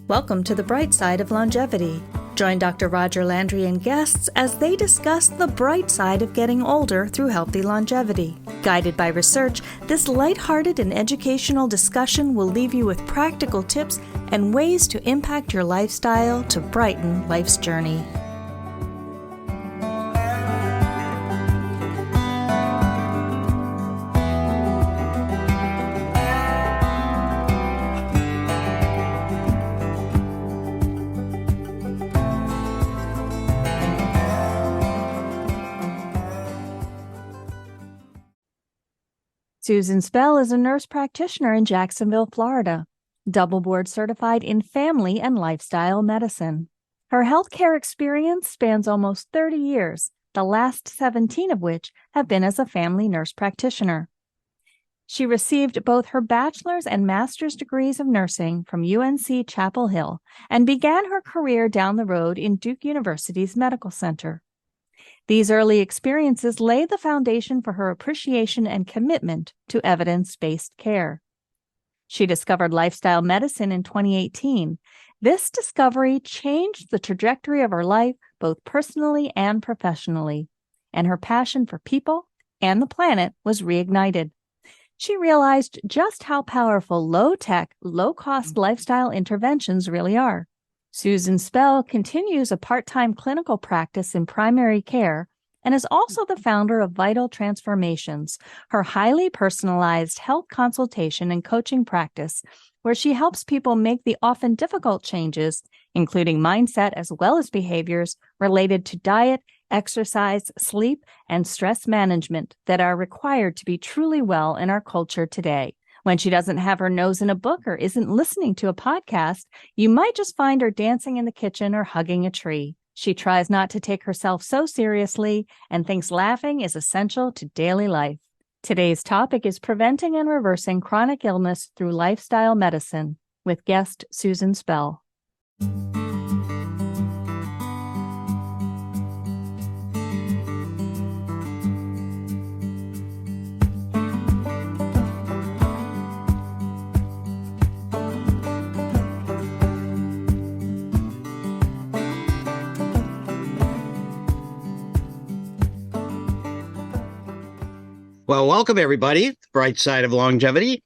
Welcome to the bright side of longevity. Join Dr. Roger Landry and guests as they discuss the bright side of getting older through healthy longevity. Guided by research, this lighthearted and educational discussion will leave you with practical tips and ways to impact your lifestyle to brighten life's journey. Susan Spell is a nurse practitioner in Jacksonville, Florida, double board certified in family and lifestyle medicine. Her healthcare experience spans almost 30 years, the last 17 of which have been as a family nurse practitioner. She received both her bachelor's and master's degrees of nursing from UNC Chapel Hill and began her career down the road in Duke University's Medical Center. These early experiences laid the foundation for her appreciation and commitment to evidence-based care. She discovered lifestyle medicine in 2018. This discovery changed the trajectory of her life, both personally and professionally, and her passion for people and the planet was reignited. She realized just how powerful low-tech, low-cost lifestyle interventions really are. Susan Spell continues a part-time clinical practice in primary care and is also the founder of Vital Transformations, her highly personalized health consultation and coaching practice, where she helps people make the often difficult changes, including mindset as well as behaviors related to diet, exercise, sleep, and stress management that are required to be truly well in our culture today. When she doesn't have her nose in a book or isn't listening to a podcast, you might just find her dancing in the kitchen or hugging a tree. She tries not to take herself so seriously and thinks laughing is essential to daily life. Today's topic is preventing and reversing chronic illness through lifestyle medicine with guest Susan Spell. Well, welcome everybody, Bright Side of Longevity.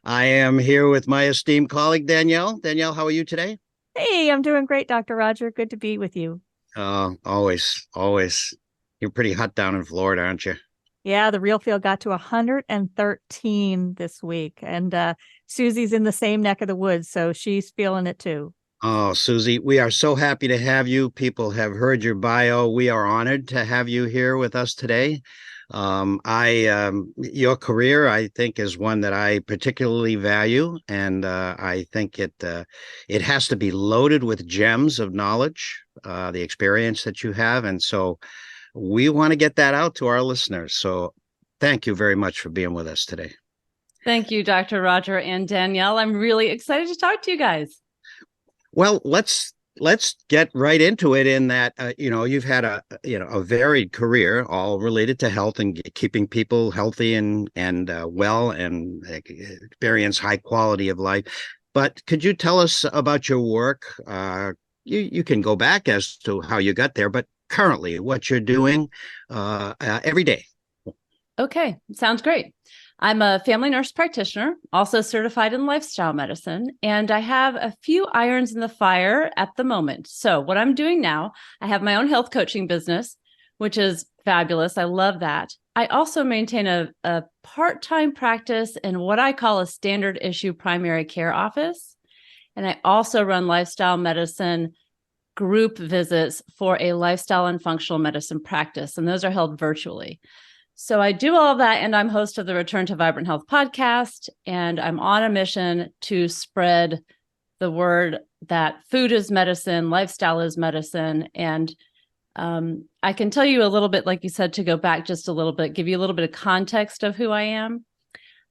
I am here with my esteemed colleague, Danielle. Danielle, how are you today? Hey, I'm doing great, Dr. Roger. Good to be with you. Always. You're pretty hot down in Florida, aren't you? Yeah, the real feel got to 113 this week, and Susie's in the same neck of the woods, so she's feeling it too. Oh, Susie, we are so happy to have you. People have heard your bio. We are honored to have you here with us today. Your career, I think, is one that I particularly value, and I think it has to be loaded with gems of knowledge, the experience that you have, and so we want to get that out to our listeners. So thank you very much for being with us today. Thank you, Dr. Roger and Danielle. I'm really excited to talk to you guys. Well, let's get right into it in that, you've had a varied career, all related to health and keeping people healthy and well and experience high quality of life. But could you tell us about your work? You can go back as to how you got there, but currently what you're doing every day. Okay, sounds great. I'm a family nurse practitioner, also certified in lifestyle medicine, and I have a few irons in the fire at the moment. So what I'm doing now, I have my own health coaching business, which is fabulous. I love that. I also maintain a part-time practice in what I call a standard issue primary care office. And I also run lifestyle medicine group visits for a lifestyle and functional medicine practice, and those are held virtually. So I do all of that, and I'm host of the Return to Vibrant Health podcast, and I'm on a mission to spread the word that food is medicine, lifestyle is medicine, and I can tell you a little bit, like you said, to go back just a little bit, give you a little bit of context of who I am.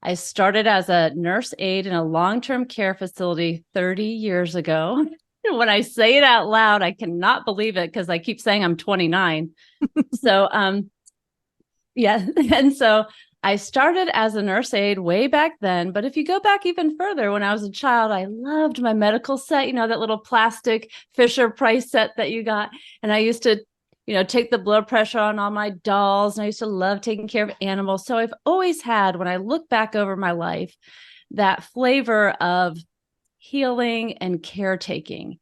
I started as a nurse aide in a long-term care facility 30 years ago. When I say it out loud, I cannot believe it because I keep saying I'm 29. So, yeah. And so I started as a nurse aide way back then, but if you go back even further, when I was a child, I loved my medical set, that little plastic Fisher Price set that you got. And I used to, take the blood pressure on all my dolls. And I used to love taking care of animals. So I've always had, when I look back over my life, that flavor of healing and caretaking.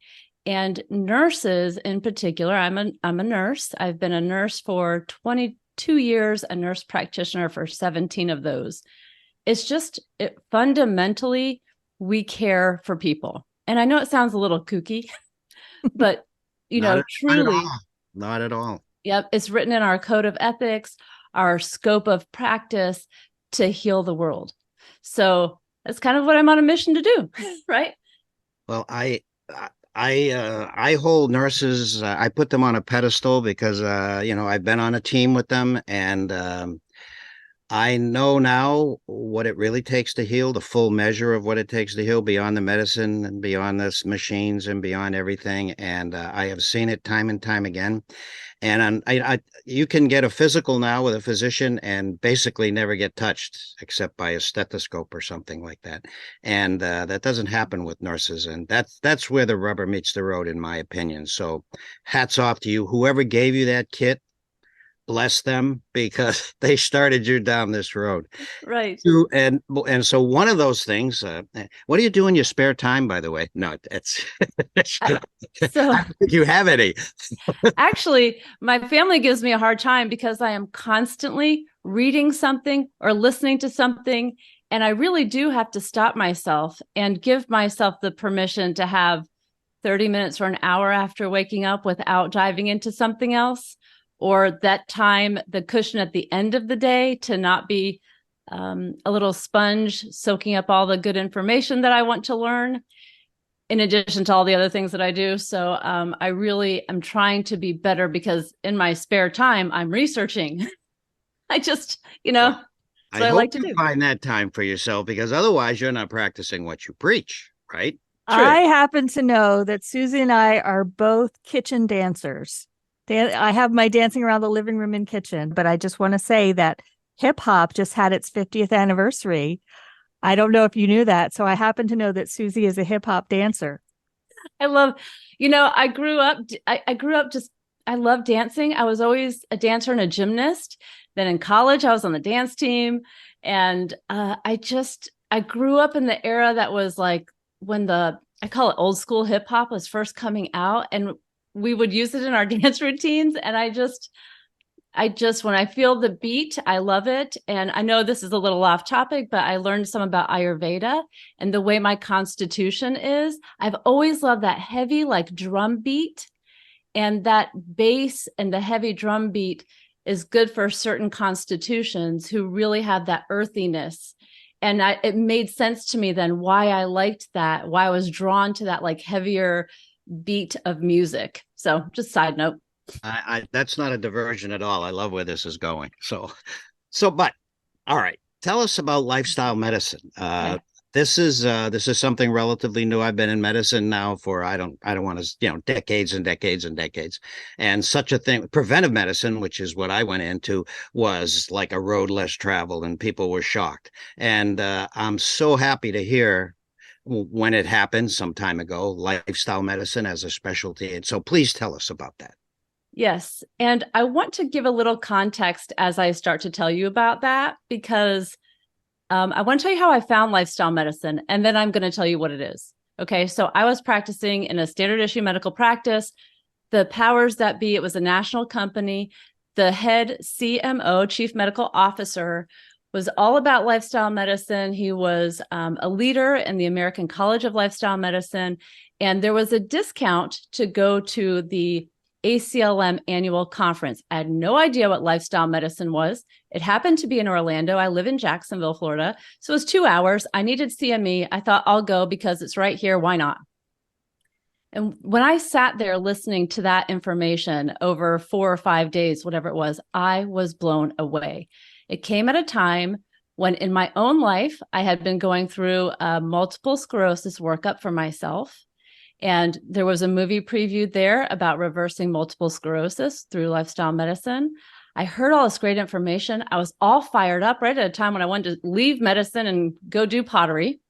And nurses in particular, I'm a nurse. I've been a nurse for 22 years, a nurse practitioner for 17 of those. It's just fundamentally, we care for people. And I know it sounds a little kooky, but, truly. Not at all. Yep. It's written in our code of ethics, our scope of practice to heal the world. So that's kind of what I'm on a mission to do, right? Well, I hold nurses. I put them on a pedestal because I've been on a team with them, and I know now what it really takes to heal, the full measure of what it takes to heal beyond the medicine and beyond the machines and beyond everything. And I have seen it time and time again. And you can get a physical now with a physician and basically never get touched except by a stethoscope or something like that. And that doesn't happen with nurses. And that's where the rubber meets the road, in my opinion. So hats off to you. Whoever gave you that kit, bless them, because they started you down this road. Right. And so one of those things, what do you do in your spare time, by the way? No, it's I don't think you have any. Actually, my family gives me a hard time because I am constantly reading something or listening to something. And I really do have to stop myself and give myself the permission to have 30 minutes or an hour after waking up without diving into something else. Or that time, the cushion at the end of the day to not be a little sponge soaking up all the good information that I want to learn, in addition to all the other things that I do. So I really am trying to be better because in my spare time, I'm researching. I just, Well, I hope like to you do. find that time for yourself, because otherwise you're not practicing what you preach, right? True. I happen to know that Susie and I are both kitchen dancers. I have my dancing around the living room and kitchen, but I just want to say that hip hop just had its 50th anniversary. I don't know if you knew that. So I happen to know that Susie is a hip hop dancer. I love, I grew up I love dancing. I was always a dancer and a gymnast. Then in college, I was on the dance team. And I grew up in the era that was like when I call it old school hip hop was first coming out. And we would use it in our dance routines. And I just, when I feel the beat, I love it. And I know this is a little off topic, but I learned some about Ayurveda and the way my constitution is. I've always loved that heavy, like drum beat, and that bass and the heavy drum beat is good for certain constitutions who really have that earthiness. And it made sense to me then why I liked that, why I was drawn to that like heavier beat of music. So just side note. That's not a diversion at all. I love where this is going. But all right, tell us about lifestyle medicine. Okay. This is something relatively new. I've been in medicine now for I don't want to decades and decades and decades. And such a thing, preventive medicine, which is what I went into, was like a road less traveled, and people were shocked. And I'm so happy to hear when it happened some time ago, lifestyle medicine as a specialty. And so please tell us about that. Yes. And I want to give a little context as I start to tell you about that, because I want to tell you how I found lifestyle medicine, and then I'm going to tell you what it is. Okay. So I was practicing in a standard issue medical practice. The powers that be, it was a national company. The head CMO, chief medical officer, was all about lifestyle medicine. He was a leader in the American College of Lifestyle Medicine. And there was a discount to go to the ACLM annual conference. I had no idea what lifestyle medicine was. It happened to be in Orlando. I live in Jacksonville, Florida. So it was 2 hours. I needed CME. I thought I'll go because it's right here. Why not? And when I sat there listening to that information over 4 or 5 days, whatever it was, I was blown away. It came at a time when in my own life, I had been going through a multiple sclerosis workup for myself. And there was a movie previewed there about reversing multiple sclerosis through lifestyle medicine. I heard all this great information. I was all fired up right at a time when I wanted to leave medicine and go do pottery.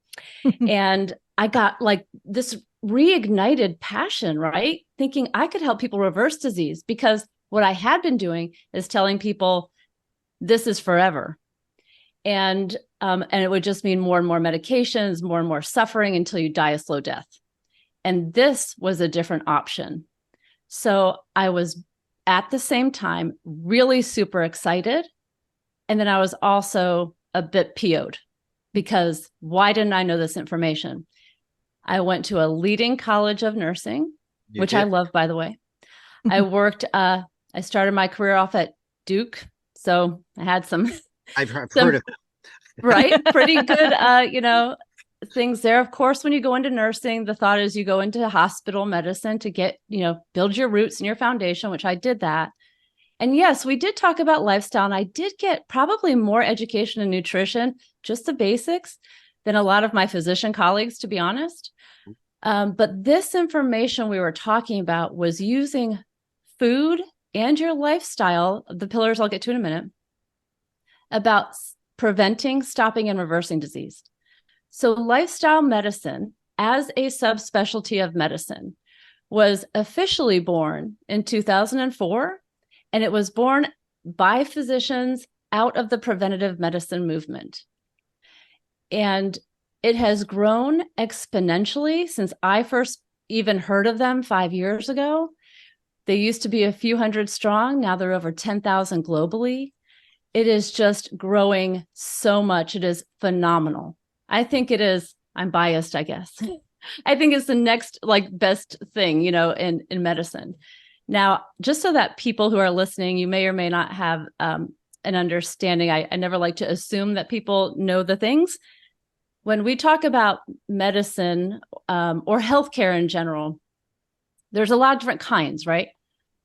And I got like this reignited passion, right? Thinking I could help people reverse disease, because what I had been doing is telling people this is forever. And it would just mean more and more medications, more and more suffering until you die a slow death. And this was a different option. So I was at the same time really super excited. And then I was also a bit PO'd, because why didn't I know this information? I went to a leading college of nursing, which I love, by the way. I started my career off at Duke. So I had I've heard of it. Right. Pretty good, things there. Of course, when you go into nursing, the thought is you go into hospital medicine to get, build your roots and your foundation, which I did that. And yes, we did talk about lifestyle, and I did get probably more education in nutrition, just the basics, than a lot of my physician colleagues, to be honest. But this information we were talking about was using food and your lifestyle, the pillars I'll get to in a minute, about preventing, stopping, and reversing disease. So lifestyle medicine, as a subspecialty of medicine, was officially born in 2004, and it was born by physicians out of the preventative medicine movement. And it has grown exponentially since I first even heard of them 5 years ago. They used to be a few hundred strong. Now they're over 10,000 globally. It is just growing so much. It is phenomenal. I think it is. I'm biased, I guess. I think it's the next best thing, in medicine. Now, just so that people who are listening, you may or may not have an understanding. I never like to assume that people know the things. When we talk about medicine or healthcare in general, there's a lot of different kinds, right?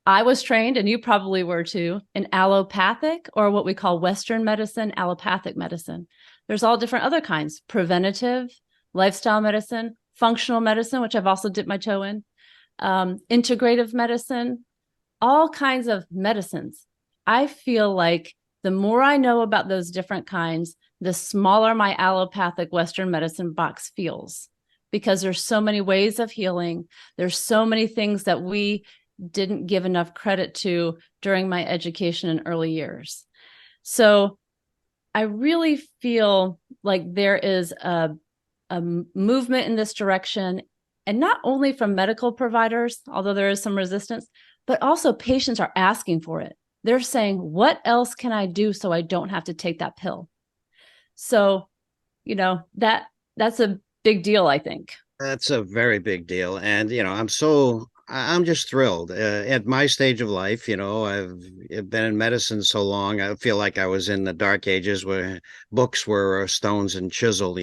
I was trained, and you probably were too, in allopathic, or what we call Western medicine, allopathic medicine. There's all different other kinds: preventative, lifestyle medicine, functional medicine, which I've also dipped my toe in, integrative medicine, all kinds of medicines. I feel like the more I know about those different kinds, the smaller my allopathic Western medicine box feels, because there's so many ways of healing. There's so many things that we didn't give enough credit to during my education in early years. So I really feel like there is a movement in this direction, and not only from medical providers, although there is some resistance, but also patients are asking for it. They're saying, what else can I do so I don't have to take that pill? So, that's a big deal, I think. That's a very big deal. And, I'm just thrilled at my stage of life. I've been in medicine so long. I feel like I was in the dark ages where books were stones and chisel,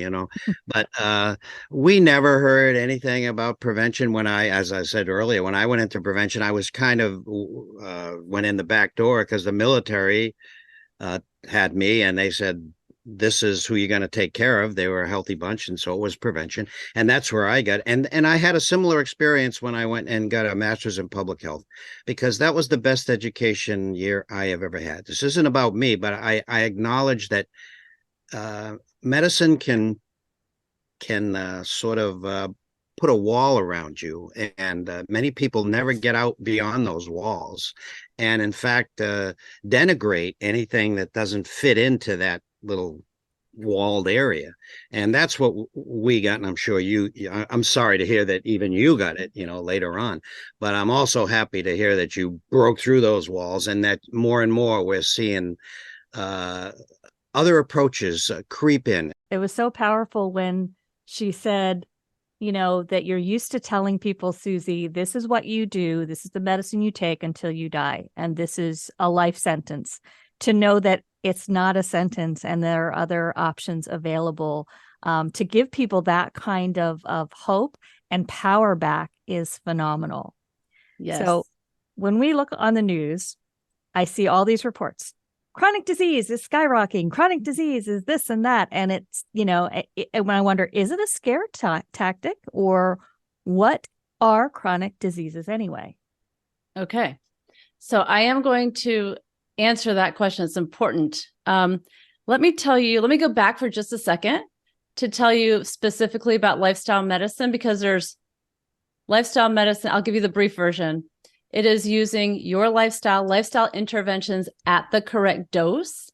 but we never heard anything about prevention. As I said earlier, when I went into prevention, I was kind of went in the back door, because the military had me, and they said, this is who you're going to take care of. They were a healthy bunch, and so it was prevention. And that's where I got. And I had a similar experience when I went and got a master's in public health, because that was the best education year I have ever had. This isn't about me, but I acknowledge that medicine can sort of put a wall around you, and many people never get out beyond those walls, and in fact denigrate anything that doesn't fit into that little walled area. And that's what we got. And I'm sure I'm sorry to hear that even you got it, later on, but I'm also happy to hear that you broke through those walls, and that more and more we're seeing other approaches creep in. It was so powerful when she said, that you're used to telling people, Susie, this is what you do. This is the medicine you take until you die. And this is a life sentence. To know that it's not a sentence and there are other options available, to give people that kind of hope and power back is phenomenal. Yes. So when we look on the news, I see all these reports. Chronic disease is skyrocketing. Chronic disease is this and that. And it's, when I wonder, is it a scare tactic, or what are chronic diseases anyway? Okay. So I am going to answer that question. It's important. Let me go back for just a second to tell you specifically about lifestyle medicine, because there's lifestyle medicine. I'll give you the brief version. It is using your lifestyle interventions at the correct dose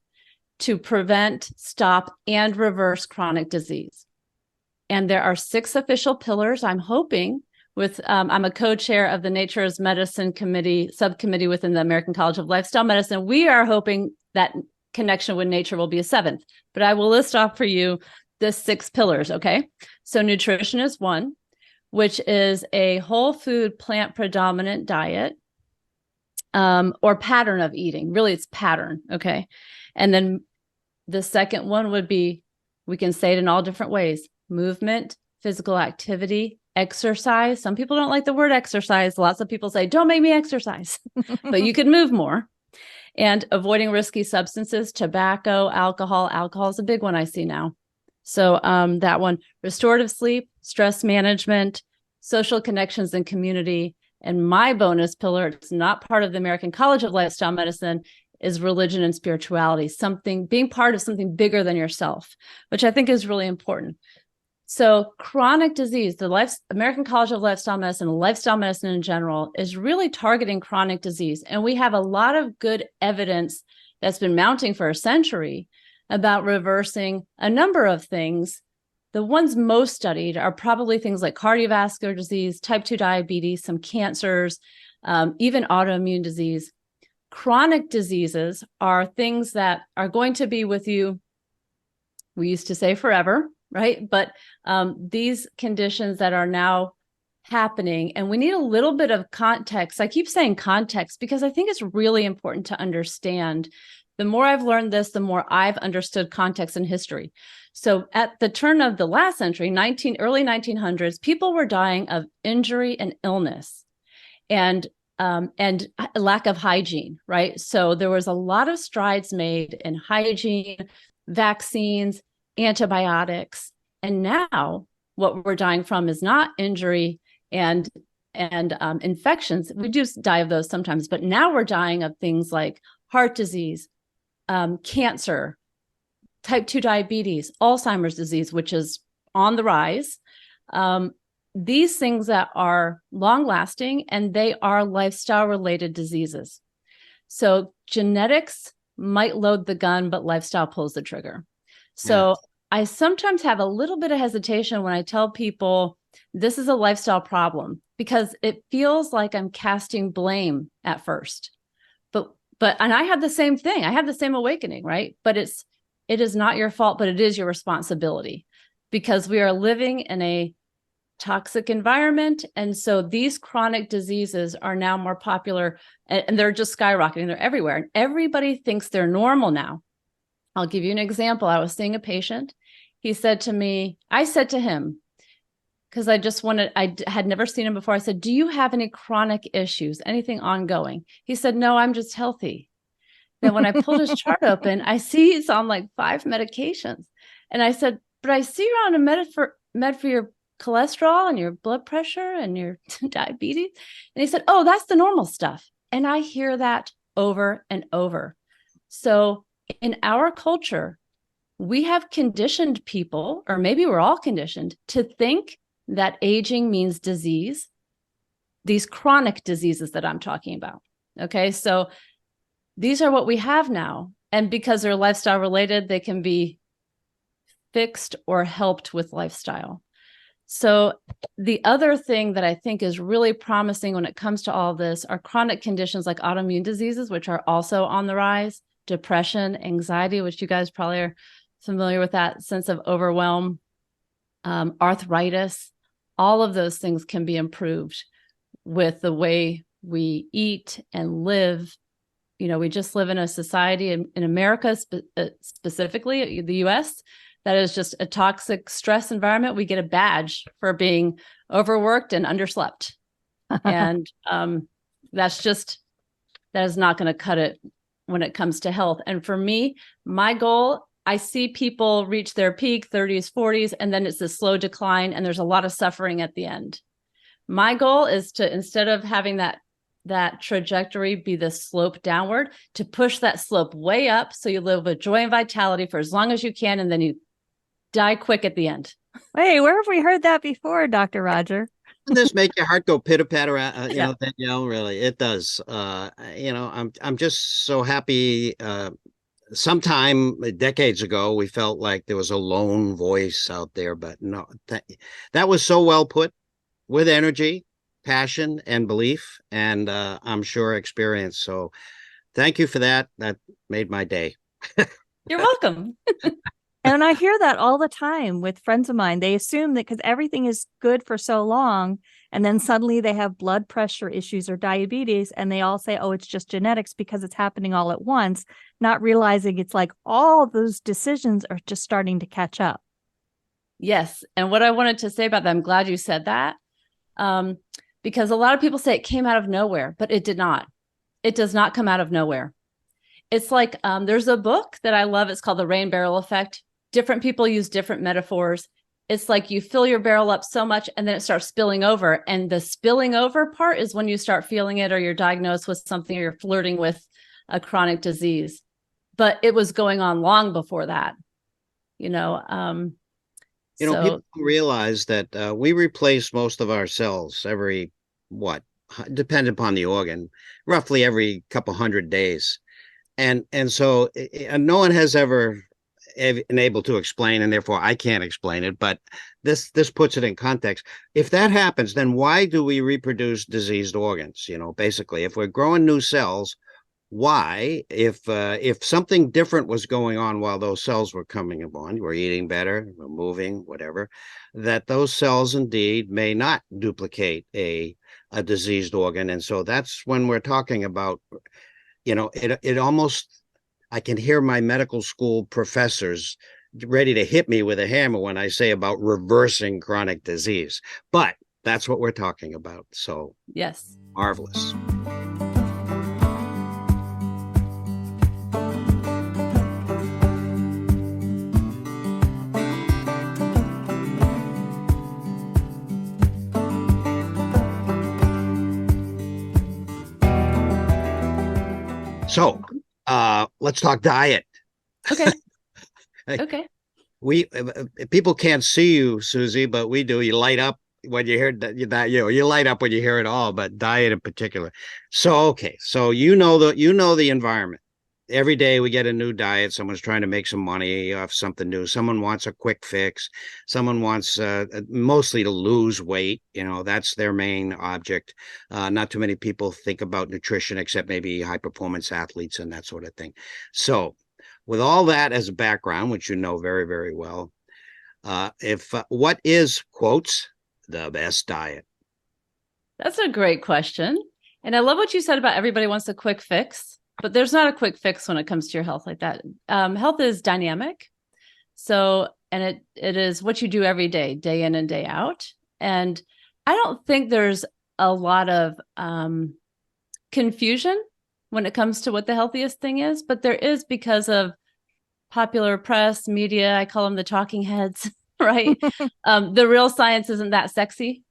to prevent, stop, and reverse chronic disease. And there are 6 official pillars. I'm hoping I'm a co-chair of the Nature's Medicine subcommittee within the American College of Lifestyle Medicine. We are hoping that connection with nature will be a 7th, but I will list off for you the 6 pillars. Okay. So nutrition is 1, which is a whole food, plant predominant diet, or pattern of eating. Really, it's pattern. Okay. And then the second one would be, we can say it in all different ways: movement, physical activity, exercise. Some people don't like the word exercise. Lots of people say, don't make me exercise, but you can move more. And avoiding risky substances, tobacco, alcohol. Alcohol is a big one I see now. So that one, restorative sleep, stress management, social connections and community. And my bonus pillar, it's not part of the American College of Lifestyle Medicine, is religion and spirituality, being part of something bigger than yourself, which I think is really important. So chronic disease, the American College of Lifestyle Medicine, lifestyle medicine in general, is really targeting chronic disease. And we have a lot of good evidence that's been mounting for a century about reversing a number of things. The ones most studied are probably things like cardiovascular disease, type 2 diabetes, some cancers, even autoimmune disease. Chronic diseases are things that are going to be with you, we used to say forever, right? But these conditions that are now happening, and we need a little bit of context. I keep saying context because I think it's really important to understand. The more I've learned this, the more I've understood context and history. So at the turn of the last century, early 1900s, people were dying of injury and illness and lack of hygiene, right? So there was a lot of strides made in hygiene, vaccines, antibiotics. And now what we're dying from is not injury and infections. We do die of those sometimes, but now we're dying of things like heart disease, cancer, type 2 diabetes, Alzheimer's disease, which is on the rise. These things that are long lasting, and they are lifestyle related diseases. So genetics might load the gun, but lifestyle pulls the trigger. So yes. I sometimes have a little bit of hesitation when I tell people this is a lifestyle problem, because it feels like I'm casting blame at first. And I have the same thing. I have the same awakening, right? But it is not your fault, but it is your responsibility, because we are living in a toxic environment. And so these chronic diseases are now more popular, and they're just skyrocketing. They're everywhere. And everybody thinks they're normal now. I'll give you an example. I was seeing a patient. He said to me, I said to him, because I had never seen him before. I said, do you have any chronic issues, anything ongoing? He said, no, I'm just healthy. Then when I pulled his chart open, I see he's on like 5 medications. And I said, but I see you're on a med for your cholesterol and your blood pressure and your diabetes. And he said, oh, that's the normal stuff. And I hear that over and over. So in our culture, we have conditioned people, or maybe we're all conditioned, to think that aging means disease, these chronic diseases that I'm talking about. Okay, so these are what we have now. And because they're lifestyle related, they can be fixed or helped with lifestyle. So the other thing that I think is really promising when it comes to all this are chronic conditions like autoimmune diseases, which are also on the rise, depression, anxiety, which you guys probably are familiar with, that sense of overwhelm, arthritis. All of those things can be improved with the way we eat and live. You know, we just live in a society in America, specifically the US, that is just a toxic stress environment. We get a badge for being overworked and underslept. And that is not going to cut it when it comes to health. And for me, my goal, I see people reach their peak 30s, 40s, and then it's a slow decline, and there's a lot of suffering at the end. My goal is to, instead of having that that trajectory be the slope downward to push that slope way up. So you live with joy and vitality for as long as you can. And then you die quick at the end. Hey, where have we heard that before, Dr. Roger? Doesn't this make your heart go pitter patter? Yeah. Really, it does. I'm just so happy. Sometime decades ago, we felt like there was a lone voice out there, but no, that was so well put with energy, passion, and belief, and I'm sure experience. So thank you for that. That made my day. You're welcome. And I hear that all the time with friends of mine. They assume that because everything is good for so long, and then suddenly they have blood pressure issues or diabetes, and they all say, oh, it's just genetics because it's happening all at once, not realizing it's like all those decisions are just starting to catch up. Yes. And what I wanted to say about that, I'm glad you said that, because a lot of people say it came out of nowhere, but it did not. It does not come out of nowhere. It's like there's a book that I love. It's called The Rain Barrel Effect. Different people use different metaphors. It's like you fill your barrel up so much and then it starts spilling over. And the spilling over part is when you start feeling it or you're diagnosed with something or you're flirting with a chronic disease. But it was going on long before that, So, People realize that we replace most of our cells every, depending upon the organ, roughly every couple 100 days. And so no one has ever been able to explain, and therefore I can't explain it, but this puts it in context. If that happens, then why do we reproduce diseased organs? Basically, if we're growing new cells, why, if something different was going on while those cells were coming upon, we're eating better, we're moving, whatever, that those cells indeed may not duplicate a diseased organ. And so that's when we're talking about, it almost, I can hear my medical school professors ready to hit me with a hammer when I say about reversing chronic disease. But that's what we're talking about. So, yes. Marvelous. So, let's talk diet. Okay. Okay. People can't see you, Susie, but we do. You light up when you hear that. You light up when you hear it all, but diet in particular. So, okay, so you know the environment. Every day we get a new diet. Someone's trying to make some money off something new. Someone wants a quick fix. Someone wants mostly to lose weight. That's their main object. Not too many people think about nutrition except maybe high performance athletes and that sort of thing. So with all that as a background, which you know very, very well, what is, quotes, the best diet? That's a great question. And I love what you said about everybody wants a quick fix. But there's not a quick fix when it comes to your health like that. Health is dynamic. So, and it is what you do every day, day in and day out. And I don't think there's a lot of confusion when it comes to what the healthiest thing is, but there is because of popular press, media. I call them the talking heads, right? The real science isn't that sexy.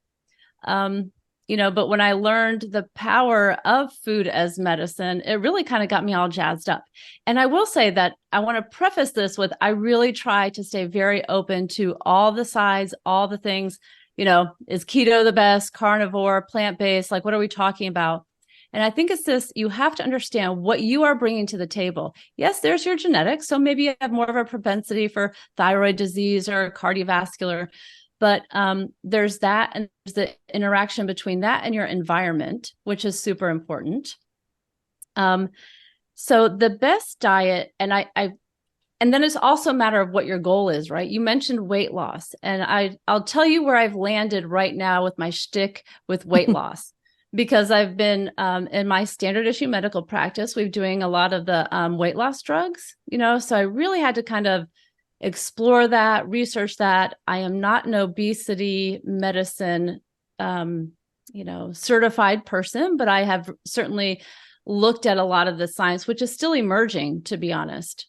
But when I learned the power of food as medicine, it really kind of got me all jazzed up. And I will say that I want to preface this with, I really try to stay very open to all the sides, all the things, is keto the best, carnivore, plant-based, like what are we talking about? And I think it's this, you have to understand what you are bringing to the table. Yes, there's your genetics. So maybe you have more of a propensity for thyroid disease or cardiovascular. But there's that, and there's the interaction between that and your environment, which is super important. So the best diet, and then it's also a matter of what your goal is, right? You mentioned weight loss, and I'll tell you where I've landed right now with my shtick with weight loss, because I've been in my standard issue medical practice, we're doing a lot of the weight loss drugs, so I really had to kind of explore that, research that. I am not an obesity medicine, certified person, but I have certainly looked at a lot of the science, which is still emerging, to be honest.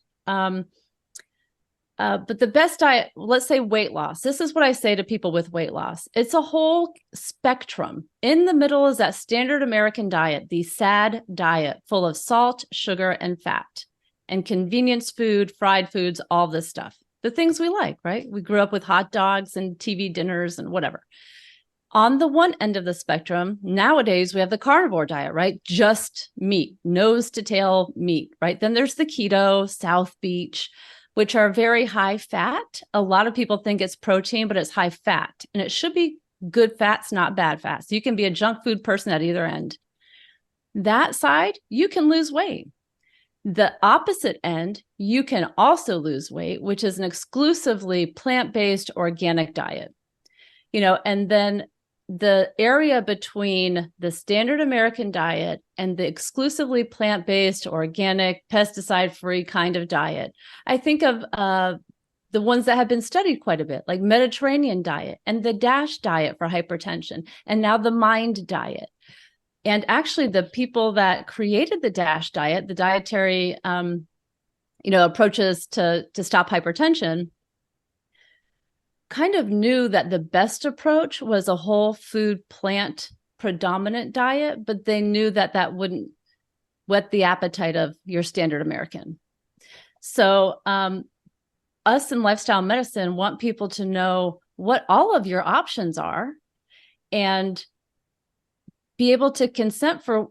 But the best diet, let's say weight loss. This is what I say to people with weight loss. It's a whole spectrum. In the middle is that standard American diet, the SAD diet, full of salt, sugar, and fat, and convenience food, fried foods, all this stuff. The things we like, right? We grew up with hot dogs and TV dinners and whatever. On the one end of the spectrum, nowadays we have the carnivore diet, right? Just meat, nose to tail meat, right? Then there's the keto, South Beach, which are very high fat. A lot of people think it's protein, but it's high fat. And it should be good fats, not bad fats. So you can be a junk food person at either end. That side, you can lose weight. The opposite end, you can also lose weight, which is an exclusively plant-based organic diet. And then the area between the standard American diet and the exclusively plant-based, organic, pesticide-free kind of diet, I think of the ones that have been studied quite a bit, like Mediterranean diet and the DASH diet for hypertension, and now the MIND diet. And actually, the people that created the DASH diet, the dietary, approaches to stop hypertension, kind of knew that the best approach was a whole food plant predominant diet, but they knew that that wouldn't whet the appetite of your standard American. So us in lifestyle medicine want people to know what all of your options are and be able to consent for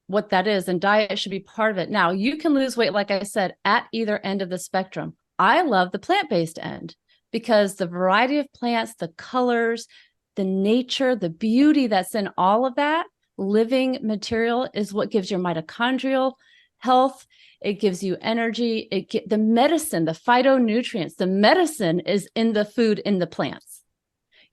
what that is, and diet should be part of it. Now, you can lose weight, like I said, at either end of the spectrum. I love the plant-based end, because the variety of plants, the colors, the nature, the beauty that's in all of that living material is what gives your mitochondrial health. It gives you energy. The medicine, the phytonutrients, the medicine is in the food, in the plants.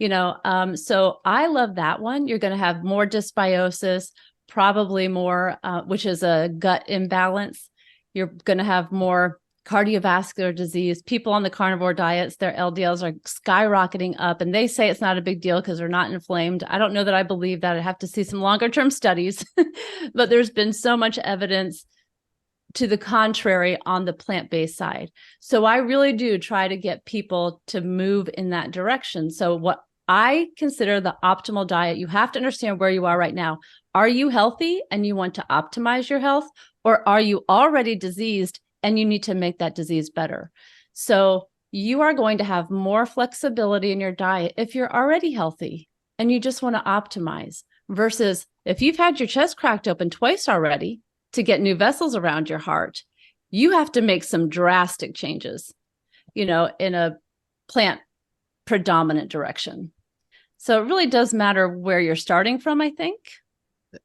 So I love that one. You're going to have more dysbiosis, probably more, which is a gut imbalance. You're going to have more cardiovascular disease. People on the carnivore diets, their LDLs are skyrocketing up, and they say it's not a big deal because they're not inflamed. I don't know that I believe that. I have to see some longer term studies, but there's been so much evidence to the contrary on the plant-based side. So I really do try to get people to move in that direction. So what I consider the optimal diet, you have to understand where you are right now. Are you healthy and you want to optimize your health, or are you already diseased and you need to make that disease better? So you are going to have more flexibility in your diet if you're already healthy and you just want to optimize, versus if you've had your chest cracked open twice already to get new vessels around your heart, you have to make some drastic changes, in a plant predominant direction. So it really does matter where you're starting from, I think.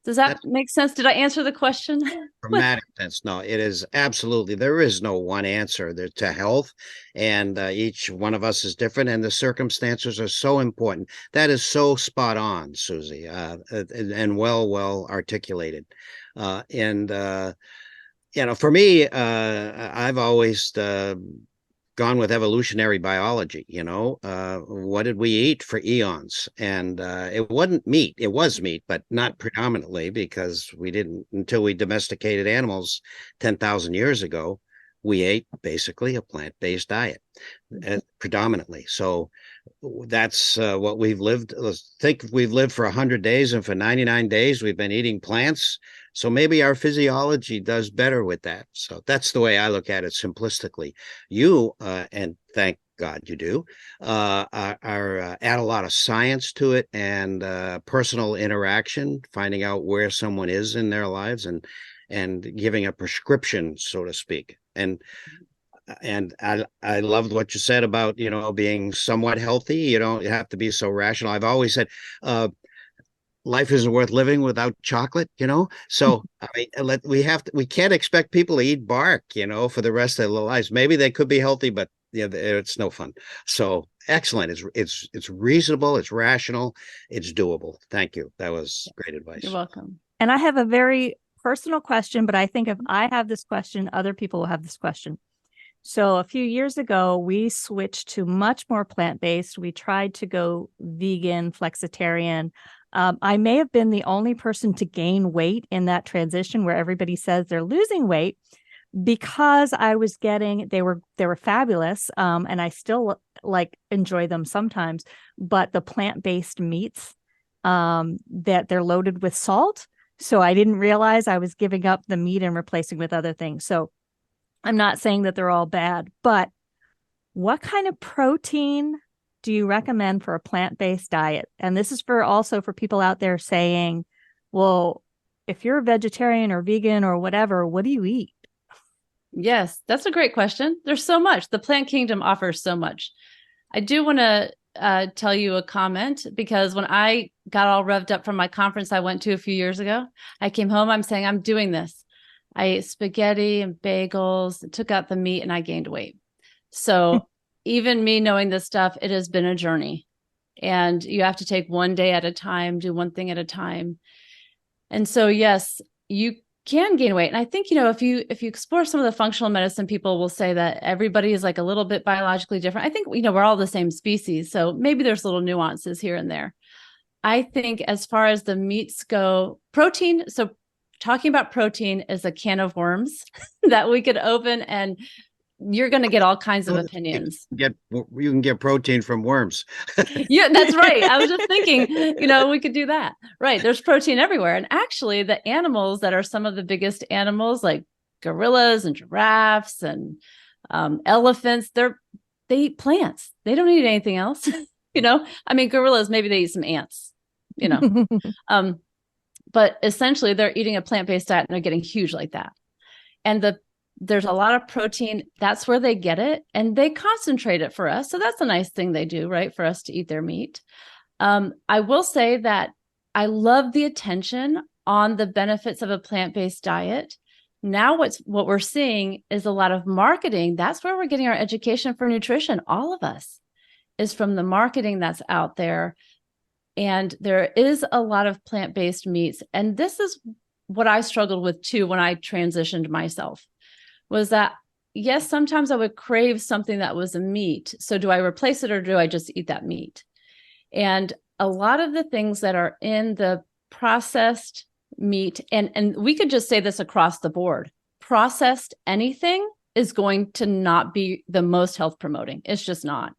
Does that make sense? Did I answer the question? Dramatic sense. No, it is absolutely. There is no one answer to health, and each one of us is different, and the circumstances are so important. That is so spot on, Susie, and well articulated. For me, I've always gone with evolutionary biology. What did we eat for eons? And it wasn't meat. It was meat, but not predominantly, because we didn't, until we domesticated animals 10,000 years ago, we ate basically a plant-based diet predominantly. So that's what we've lived. Let's think we've lived for 100 days, and for 99 days we've been eating plants. So maybe our physiology does better with that. So that's the way I look at it simplistically. You, and thank God you do, add a lot of science to it, and personal interaction, finding out where someone is in their lives, and giving a prescription, so to speak. And I loved what you said about, being somewhat healthy. You don't have to be so rational. I've always said, life isn't worth living without chocolate, So I mean, we can't expect people to eat bark, for the rest of their lives. Maybe they could be healthy, but it's no fun. So excellent. It's reasonable. It's rational. It's doable. Thank you. That was great advice. You're welcome. And I have a very personal question, but I think if I have this question, other people will have this question. So a few years ago, we switched to much more plant-based. We tried to go vegan, flexitarian. I may have been the only person to gain weight in that transition, where everybody says they're losing weight. because I was getting, they were fabulous. And I still like enjoy them sometimes, but the plant-based meats, that they're loaded with salt. So I didn't realize I was giving up the meat and replacing with other things. So I'm not saying that they're all bad, but what kind of protein do you recommend for a plant-based diet? And this is also for people out there saying, well, if you're a vegetarian or vegan or whatever, what do you eat? Yes, that's a great question. There's so much. The plant kingdom offers so much. I do want to tell you a comment, because when I got all revved up from my conference I went to a few years ago, I came home, I'm saying, I'm doing this. I ate spaghetti and bagels, took out the meat, and I gained weight. So even me knowing this stuff, it has been a journey, and you have to take one day at a time, do one thing at a time. And so, yes, you can gain weight. And I think, if you explore some of the functional medicine, people will say that everybody is like a little bit biologically different. I think, we're all the same species. So maybe there's little nuances here and there. I think as far as the meats go, protein. So talking about protein is a can of worms that we could open, and you're going to get all kinds of opinions. You can get protein from worms. Yeah, that's right. I was just thinking, we could do that. Right. There's protein everywhere. And actually the animals that are some of the biggest animals, like gorillas and giraffes and elephants, they eat plants. They don't eat anything else. Gorillas, maybe they eat some ants, but essentially they're eating a plant-based diet and they're getting huge like that. And there's a lot of protein. That's where they get it, and they concentrate it for us. So that's a nice thing they do, right? For us to eat their meat. I will say that I love the attention on the benefits of a plant-based diet. Now what we're seeing is a lot of marketing. That's where we're getting our education for nutrition. All of us is from the marketing that's out there. And there is a lot of plant-based meats. And this is what I struggled with too when I transitioned myself, was that, yes, sometimes I would crave something that was a meat. So do I replace it, or do I just eat that meat? And a lot of the things that are in the processed meat, and we could just say this across the board, processed anything is going to not be the most health promoting. It's just not.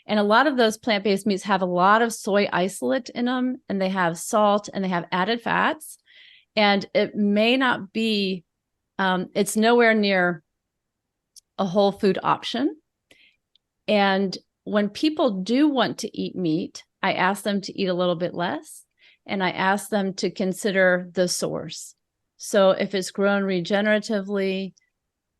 And a lot of those plant-based meats have a lot of soy isolate in them, and they have salt, and they have added fats. And it may not be, it's nowhere near a whole food option. And when people do want to eat meat, I ask them to eat a little bit less, and I ask them to consider the source. So if it's grown regeneratively,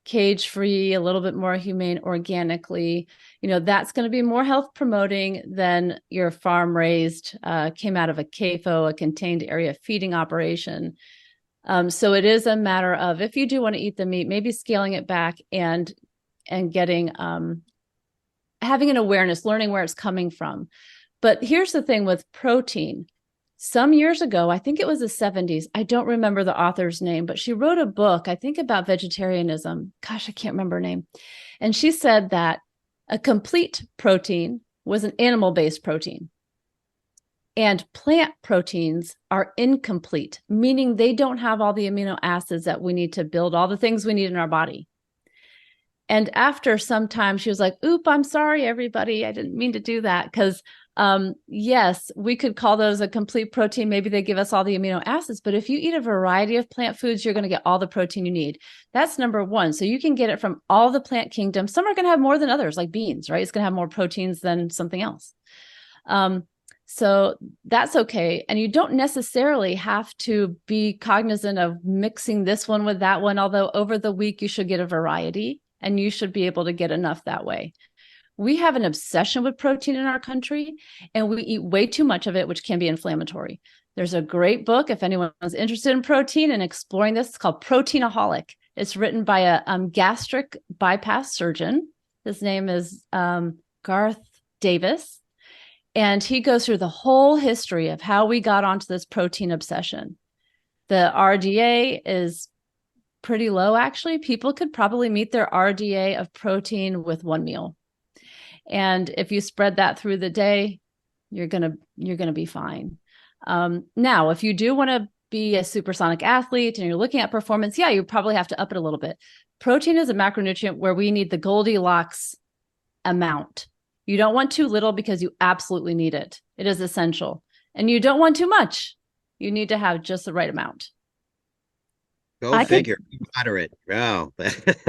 cage-free, a little bit more humane, organically, that's going to be more health promoting than your farm-raised, came out of a CAFO, a contained area feeding operation. So it is a matter of, if you do want to eat the meat, maybe scaling it back and getting, having an awareness, learning where it's coming from. But here's the thing with protein. Some years ago, I think it was the 70s, I don't remember the author's name, but she wrote a book, I think, about vegetarianism. Gosh, I can't remember her name. And she said that a complete protein was an animal-based protein. And plant proteins are incomplete, meaning they don't have all the amino acids that we need to build all the things we need in our body. And after some time, she was like, oop, I'm sorry, everybody. I didn't mean to do that. Because yes, we could call those a complete protein. Maybe they give us all the amino acids. But if you eat a variety of plant foods, you're going to get all the protein you need. That's number one. So you can get it from all the plant kingdom. Some are going to have more than others, like beans, right? It's going to have more proteins than something else. So that's okay. And you don't necessarily have to be cognizant of mixing this one with that one, although over the week you should get a variety, and you should be able to get enough that way. We have an obsession with protein in our country, and we eat way too much of it, which can be inflammatory. There's a great book, if anyone's interested in protein and exploring this, it's called Proteinaholic. It's written by a gastric bypass surgeon. His name is Garth Davis. And he goes through the whole history of how we got onto this protein obsession. The RDA is pretty low, actually. People could probably meet their RDA of protein with one meal. And if you spread that through the day, you're gonna be fine. Now, if you do want to be a supersonic athlete and you're looking at performance, yeah, you probably have to up it a little bit. Protein is a macronutrient where we need the Goldilocks amount. You don't want too little because you absolutely need it. It is essential. And you don't want too much. You need to have just the right amount. Go figure. Moderate. Wow.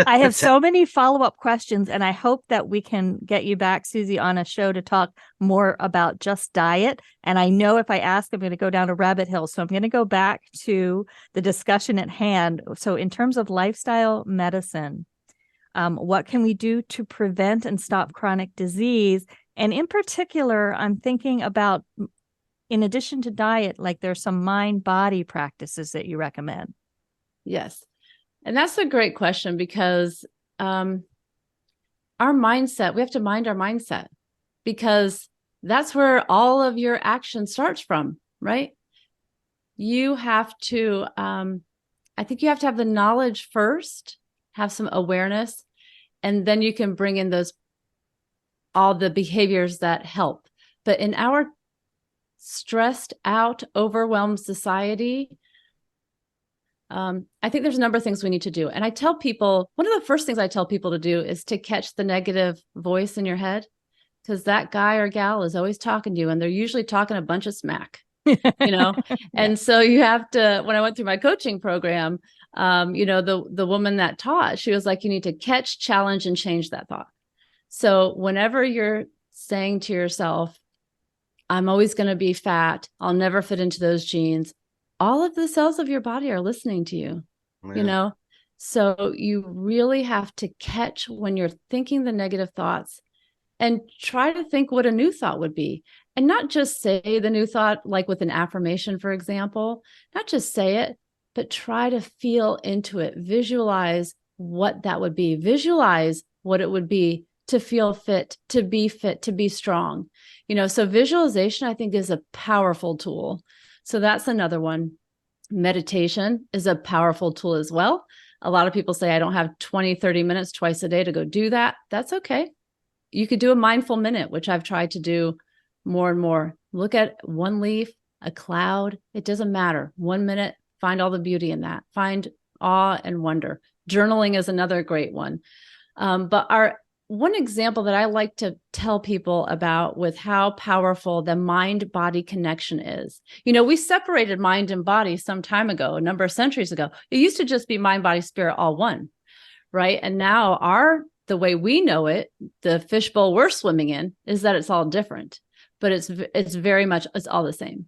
I have so many follow-up questions, and I hope that we can get you back, Susie, on a show to talk more about just diet. And I know if I ask, I'm going to go down a rabbit hole. So I'm going to go back to the discussion at hand. So in terms of lifestyle medicine, what can we do to prevent and stop chronic disease? And in particular, I'm thinking about, in addition to diet, like there's some mind-body practices that you recommend. Yes. And that's a great question because our mindset, we have to mind our mindset because that's where all of your action starts from, right? You have to, I think you have to have the knowledge first, have some awareness, and then you can bring in all the behaviors that help. But in our stressed out, overwhelmed society, I think there's a number of things we need to do. And I tell people, one of the first things I tell people to do is to catch the negative voice in your head, because that guy or gal is always talking to you and they're usually talking a bunch of smack, And so you have to, when I went through my coaching program, the woman that taught, she was like, you need to catch, challenge, and change that thought. So whenever you're saying to yourself, I'm always going to be fat, I'll never fit into those jeans, all of the cells of your body are listening to you, So you really have to catch when you're thinking the negative thoughts and try to think what a new thought would be. And not just say the new thought, like with an affirmation, for example, not just say it, but try to feel into it. Visualize what that would be. Visualize what it would be to feel fit, to be strong. So visualization, I think, is a powerful tool. So that's another one. Meditation is a powerful tool as well. A lot of people say, I don't have 20, 30 minutes twice a day to go do that. That's okay. You could do a mindful minute, which I've tried to do more and more. Look at one leaf, a cloud. It doesn't matter. 1 minute, find all the beauty in that. Find awe and wonder. Journaling is another great one. But one example that I like to tell people about with how powerful the mind-body connection is. We separated mind and body some time ago, a number of centuries ago. It used to just be mind, body, spirit, all one, right? And now the way we know it, the fishbowl we're swimming in, is that it's all different, but it's very much, it's all the same.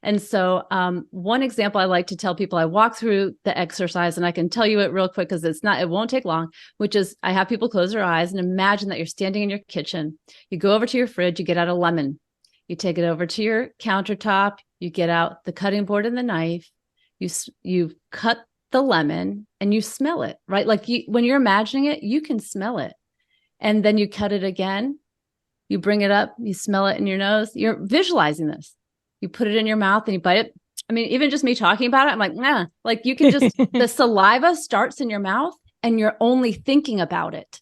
And so one example I like to tell people, I walk through the exercise and I can tell you it real quick because it won't take long, which is I have people close their eyes and imagine that you're standing in your kitchen. You go over to your fridge, you get out a lemon, you take it over to your countertop, you get out the cutting board and the knife, you cut the lemon and you smell it, right? Like when you're imagining it, you can smell it. And then you cut it again, you bring it up, you smell it in your nose, you're visualizing this. You put it in your mouth and you bite it. I mean, even just me talking about it, I'm like, nah, like you can just, the saliva starts in your mouth and you're only thinking about it.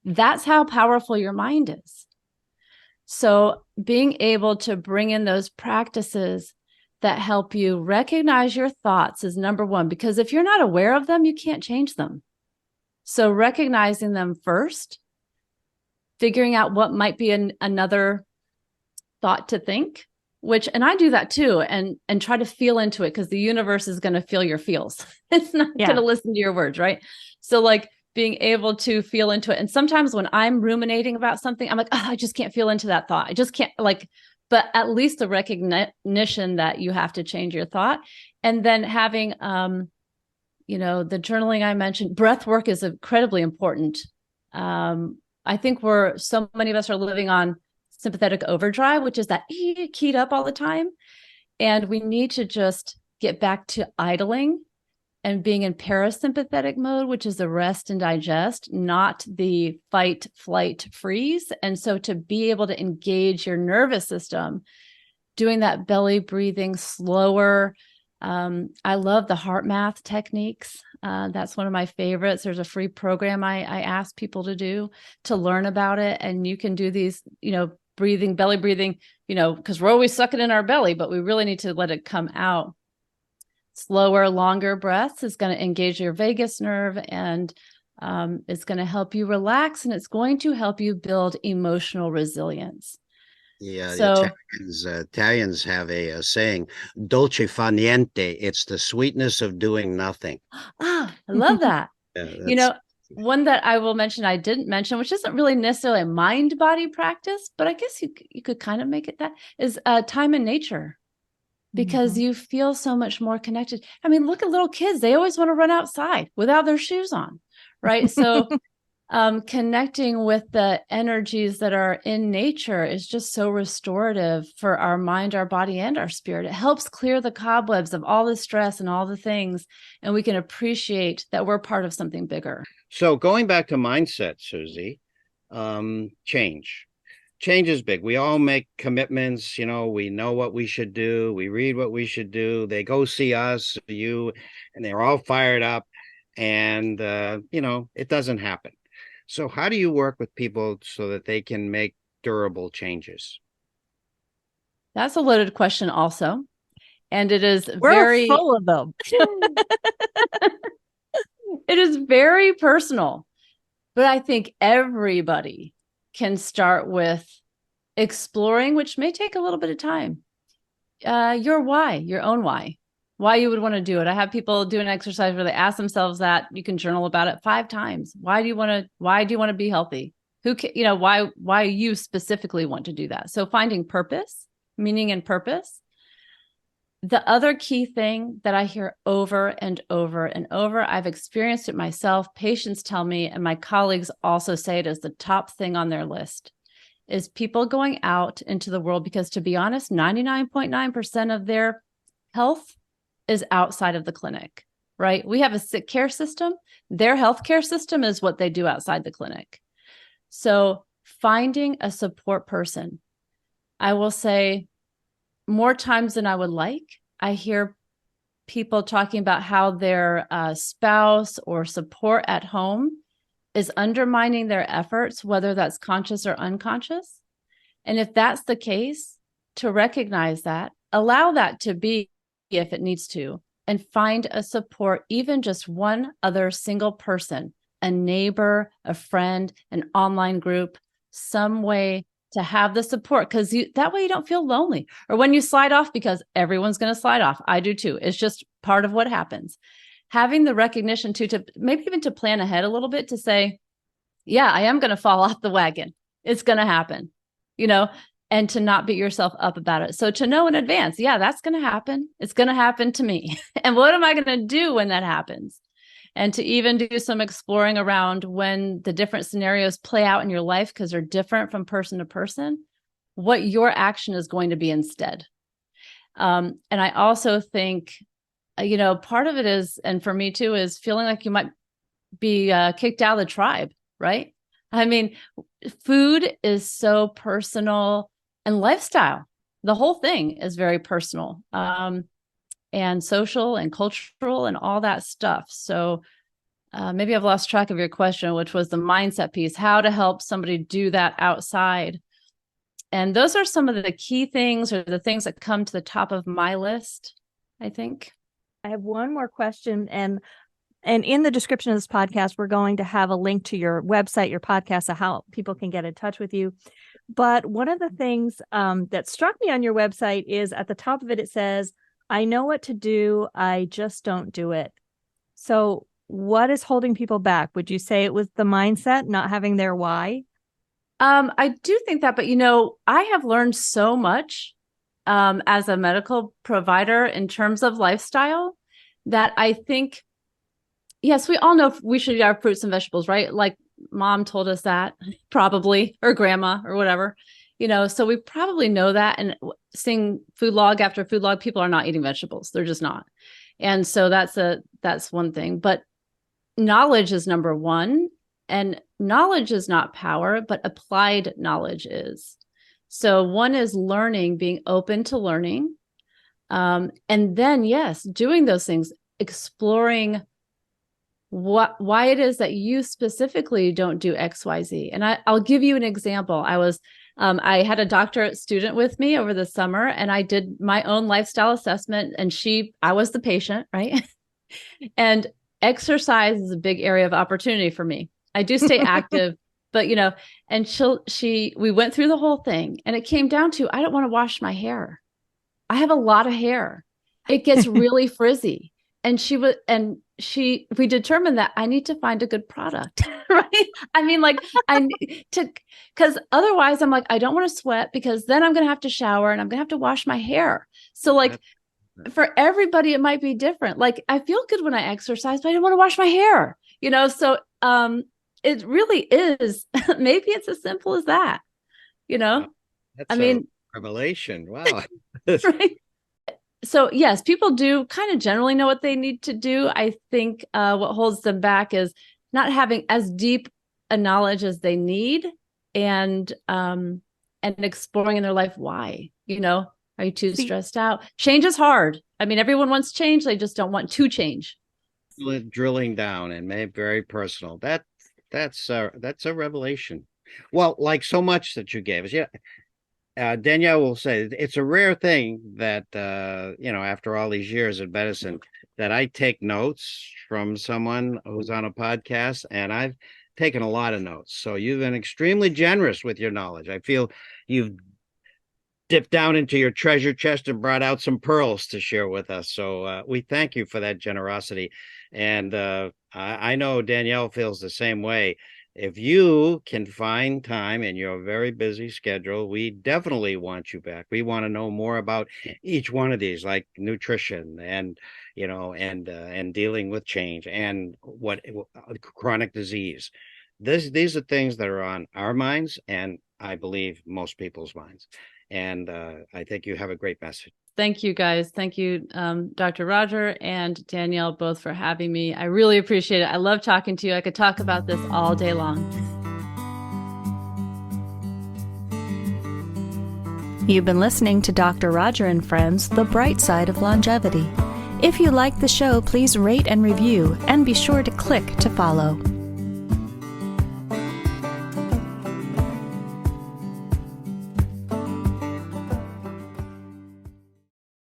That's how powerful your mind is. So being able to bring in those practices that help you recognize your thoughts is number one, because if you're not aware of them, you can't change them. So recognizing them first, figuring out what might be another thought to think, and I do that too, and try to feel into it because the universe is going to feel your feels. It's not going to listen to your words, right? So like being able to feel into it. And sometimes when I'm ruminating about something, I'm like, oh, I just can't feel into that thought. I just can't but at least the recognition that you have to change your thought. And then having, the journaling I mentioned, breath work is incredibly important. I think so many of us are living on sympathetic overdrive, which is that keyed up all the time. And we need to just get back to idling and being in parasympathetic mode, which is the rest and digest, not the fight, flight, freeze. And so to be able to engage your nervous system, doing that belly breathing slower. I love the heart math techniques. That's one of my favorites. There's a free program I ask people to do to learn about it. And you can do these, breathing, belly breathing, because we're always sucking in our belly, but we really need to let it come out. Slower, longer breaths is going to engage your vagus nerve and It's going to help you relax, and it's going to help you build emotional resilience. Yeah, So, the Italians have a saying, "Dolce fa niente." It's the sweetness of doing nothing. I love that. Yeah, You know, one that I will mention, I didn't mention, which isn't really necessarily a mind body practice, but I guess you could kind of make it that, is time in nature, because you feel so much more connected. I mean, look at little kids. They always want to run outside without their shoes on, right? So connecting with the energies that are in nature is just so restorative for our mind, our body, and our spirit. It helps clear the cobwebs of all the stress and all the things, and we can appreciate that we're part of something bigger. So going back to mindset, Susie, change. Change is big. We all make commitments. We know what we should do. We read what we should do. They go see us, you, and they're all fired up. And, it doesn't happen. So how do you work with people so that they can make durable changes? That's a loaded question also. And it is We're full of them. It is very personal. But I think everybody can start with exploring, which may take a little bit of time. Your why, your own why you would want to do it. I have people do an exercise where they ask themselves that. You can journal about it 5 times. Why do you want to be healthy? Why you specifically want to do that? So finding purpose, meaning and purpose. The other key thing that I hear over and over and over, I've experienced it myself, patients tell me, and my colleagues also say it as the top thing on their list, is people going out into the world, because to be honest, 99.9% of their health is outside of the clinic, right? We have a sick care system. Their healthcare system is what they do outside the clinic. So finding a support person, I will say, more times than I would like, I hear people talking about how their spouse or support at home is undermining their efforts, whether that's conscious or unconscious. And if that's the case, to recognize that, allow that to be if it needs to, and find a support, even just one other single person, a neighbor, a friend, an online group, some way to have the support, because that way you don't feel lonely. Or when you slide off, because everyone's going to slide off. I do too. It's just part of what happens. Having the recognition to maybe even to plan ahead a little bit, to say, yeah, I am going to fall off the wagon. It's going to happen, and to not beat yourself up about it. So to know in advance, yeah, that's going to happen. It's going to happen to me. And what am I going to do when that happens? And to even do some exploring around when the different scenarios play out in your life, because they're different from person to person, what your action is going to be instead. And I also think, part of it is, and for me too, is feeling like you might be kicked out of the tribe, right? I mean, food is so personal, and lifestyle, the whole thing is very personal. And social and cultural and all that stuff. So maybe I've lost track of your question, which was the mindset piece, how to help somebody do that outside. And those are some of the key things, or the things that come to the top of my list, I think. I have one more question, and in the description of this podcast, we're going to have a link to your website, your podcast, of how people can get in touch with you. But one of the things that struck me on your website is at the top of it, it says, I know what to do, I just don't do it. So what is holding people back? Would you say it was the mindset, not having their why? I do think that, but I have learned so much as a medical provider in terms of lifestyle, that I think, yes, we all know we should eat our fruits and vegetables, right? Like mom told us that, probably, or grandma or whatever. So we probably know that, and seeing food log after food log, people are not eating vegetables. They're just not. And so that's one thing, but knowledge is number one, and knowledge is not power, but applied knowledge is. So one is learning, being open to learning. And then, yes, doing those things, exploring why it is that you specifically don't do X, Y, Z. And I'll give you an example. I had a doctorate student with me over the summer, and I did my own lifestyle assessment, and I was the patient, right? And exercise is a big area of opportunity for me. I do stay active, but and we went through the whole thing, and it came down to, I don't want to wash my hair. I have a lot of hair. It gets really frizzy. And we determined that I need to find a good product, right? I mean, like because otherwise I'm like, I don't want to sweat, because then I'm going to have to shower and I'm going to have to wash my hair. So like for everybody, it might be different. Like I feel good when I exercise, but I don't want to wash my hair, So it really is, maybe it's as simple as that, That's I mean, revelation. Wow. right. So yes, people do kind of generally know what they need to do. I think what holds them back is not having as deep a knowledge as they need, and exploring in their life why. Are you too stressed out? Change is hard. I mean, everyone wants change; they just don't want to change. Drilling down and made very personal. That's a revelation. Well, like so much that you gave us, yeah. Danielle will say it's a rare thing that, after all these years in medicine, that I take notes from someone who's on a podcast, and I've taken a lot of notes. So you've been extremely generous with your knowledge. I feel you've dipped down into your treasure chest and brought out some pearls to share with us. So we thank you for that generosity. And I know Danielle feels the same way. If you can find time in your very busy schedule, we definitely want you back. We want to know more about each one of these, like nutrition and, and dealing with change and what chronic disease. These are things that are on our minds, and I believe most people's minds. And I think you have a great message. Thank you, guys. Thank you, Dr. Roger and Danielle, both for having me. I really appreciate it. I love talking to you. I could talk about this all day long. You've been listening to Dr. Roger and Friends, The Bright Side of Longevity. If you like the show, please rate and review, and be sure to click to follow.